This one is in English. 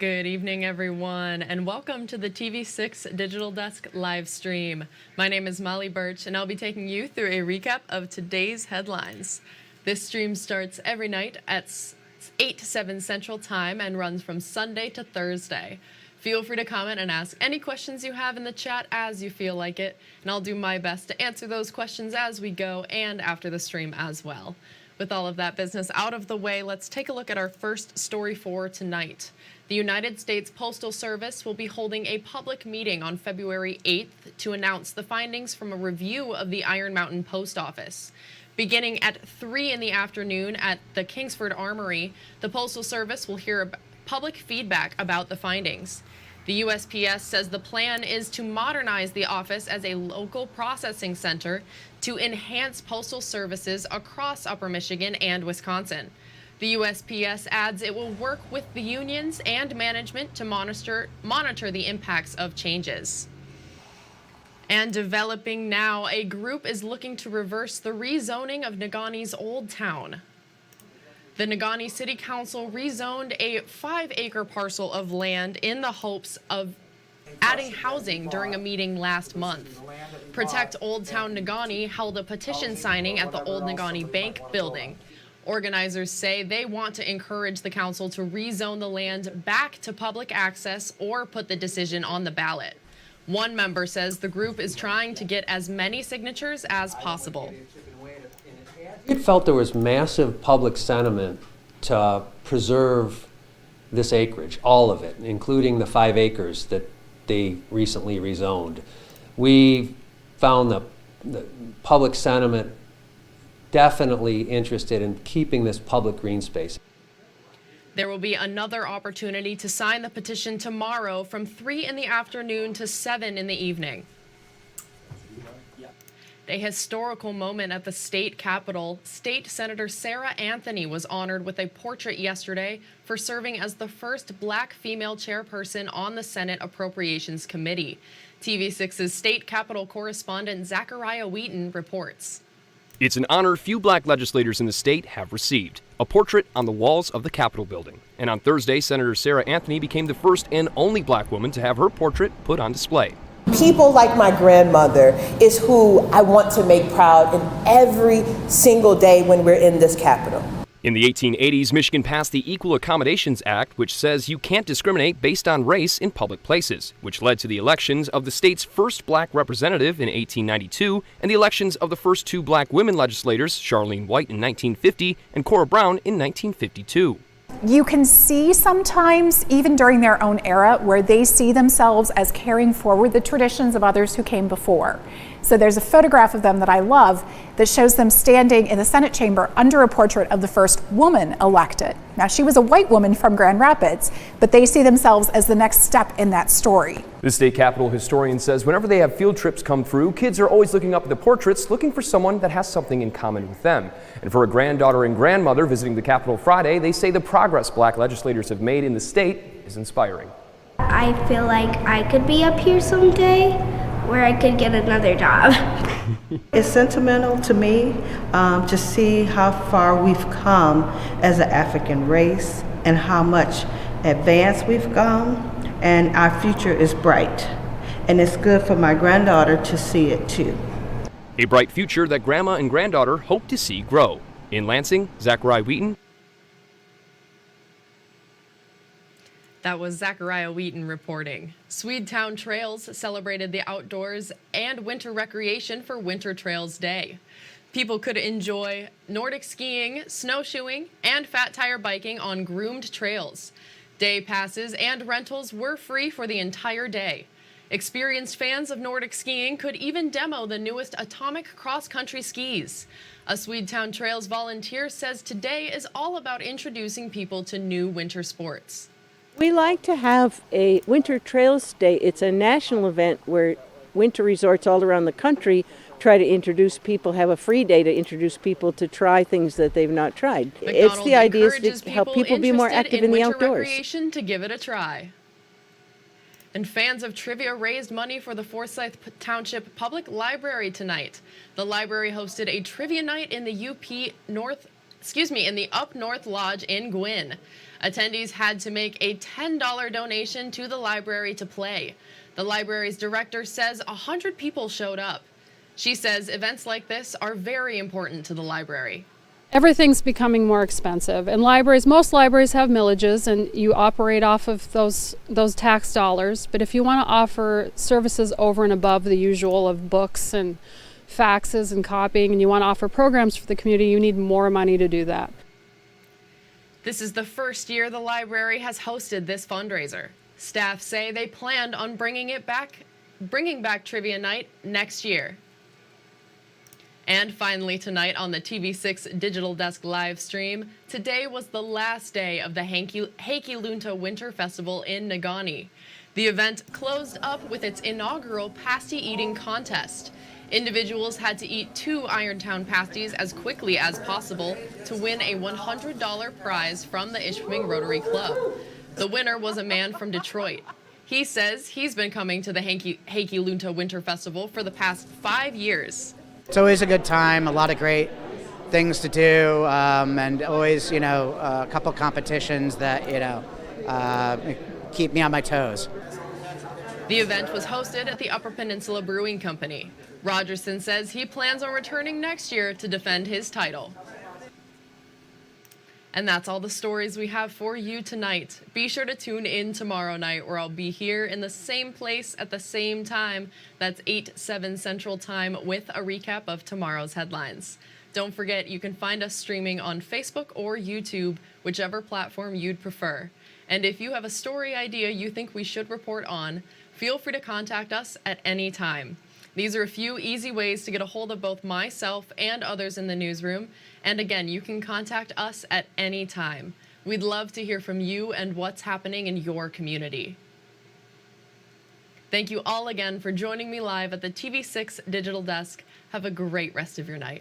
Good evening, everyone, and welcome to the TV6 Digital Desk live stream. My name is Molly Birch, and I'll be taking you through a recap of today's headlines. This stream starts every night at 8 to 7 Central Time and runs from Sunday to Thursday. Feel free to comment and ask any questions you have in the chat as you feel like it, and I'll do my best to answer those questions as we go and after the stream as well. With all of that business out of the way, let's take a look at our first story for tonight. The United States Postal Service will be holding a public meeting on February 8th to announce the findings from a review of the Iron Mountain Post Office. Beginning at 3 in the afternoon at the Kingsford Armory, the Postal Service will hear public feedback about the findings. The USPS says the plan is to modernize the office as a local processing center to enhance postal services across Upper Michigan and Wisconsin. The USPS adds it will work with the unions and management to monitor the impacts of changes. And developing now, a group is looking to reverse the rezoning of Negaunee's Old Town. The Negaunee City Council rezoned a 5-acre parcel of land in the hopes of adding housing during a meeting last month. Protect Old Town Negaunee held a petition signing at the old Negaunee Bank building. Organizers say they want to encourage the council to rezone the land back to public access or put the decision on the ballot. One member says the group is trying to get as many signatures as possible. It felt there was massive public sentiment to preserve this acreage, all of it, including the 5 acres that they recently rezoned. We found the public sentiment definitely interested in keeping this public green space. There will be another opportunity to sign the petition tomorrow from 3 in the afternoon to 7 in the evening. A historical moment at the state capitol. State Senator Sarah Anthony was honored with a portrait yesterday for serving as the first Black female chairperson on the Senate Appropriations Committee. TV6's state capitol correspondent Zachariah Wheaton reports. It's an honor few Black legislators in the state have received, a portrait on the walls of the Capitol building. And on Thursday, Senator Sarah Anthony became the first and only Black woman to have her portrait put on display. People like my grandmother is who I want to make proud in every single day when we're in this Capitol. In the 1880s, Michigan passed the Equal Accommodations Act, which says you can't discriminate based on race in public places, which led to the elections of the state's first Black representative in 1892 and the elections of the first 2 Black women legislators, Charlene White in 1950 and Cora Brown in 1952. You can see sometimes, even during their own era, where they see themselves as carrying forward the traditions of others who came before. So there's a photograph of them that I love that shows them standing in the Senate chamber under a portrait of the first woman elected. Now, she was a white woman from Grand Rapids, but they see themselves as the next step in that story. The state capitol historian says whenever they have field trips come through, kids are always looking up at the portraits, looking for someone that has something in common with them. And for a granddaughter and grandmother visiting the Capitol Friday, they say the progress Black legislators have made in the state is inspiring. I feel like I could be up here someday where I could get another job. It's sentimental to me to see how far we've come as an African race and how much advanced we've come, and our future is bright. And it's good for my granddaughter to see it too. A bright future that grandma and granddaughter hope to see grow. In Lansing, Zachariah Wheaton. That was Zachariah Wheaton reporting. Swedetown Trails celebrated the outdoors and winter recreation for Winter Trails Day. People could enjoy Nordic skiing, snowshoeing, and fat tire biking on groomed trails. Day passes and rentals were free for the entire day. Experienced fans of Nordic skiing could even demo the newest atomic cross-country skis. A Swedetown Trails volunteer says today is all about introducing people to new winter sports. We like to have a Winter Trails Day. It's a national event where winter resorts all around the country try to introduce people, have a free day to introduce people to try things that they've not tried. It's the idea is to help people be more active in the outdoors. Recreation to give it a try. And fans of trivia raised money for the Forsyth Township Public Library tonight. The library hosted a trivia night in the UP in the Up North Lodge in Gwyn. Attendees had to make a $10 donation to the library to play. The library's director says 100 people showed up. She says events like this are very important to the library. Everything's becoming more expensive, and most libraries have millages, and you operate off of those tax dollars. But if you want to offer services over and above the usual of books and faxes and copying, and you want to offer programs for the community, you need more money to do that. This is the first year the library has hosted this fundraiser. Staff say they planned on bringing back trivia night next year. And finally tonight on the TV6 Digital Desk live stream, today was the last day of the Heikki Lunta Winter Festival in Negaunee. The event closed up with its inaugural pasty eating contest. Individuals had to eat 2 Irontown pasties as quickly as possible to win a $100 prize from the Ishpeming Rotary Club. The winner was a man from Detroit. He says he's been coming to the Heikki Lunta Winter Festival for the past 5 years. It's always a good time, a lot of great things to do, and always, a couple competitions that, keep me on my toes. The event was hosted at the Upper Peninsula Brewing Company. Rogerson says he plans on returning next year to defend his title. And that's all the stories we have for you tonight. Be sure to tune in tomorrow night, where I'll be here in the same place at the same time. That's 8/7 Central Time with a recap of tomorrow's headlines. Don't forget, you can find us streaming on Facebook or YouTube, whichever platform you'd prefer. And if you have a story idea you think we should report on, feel free to contact us at any time. These are a few easy ways to get a hold of both myself and others in the newsroom. And again, you can contact us at any time. We'd love to hear from you and what's happening in your community. Thank you all again for joining me live at the TV6 Digital Desk. Have a great rest of your night.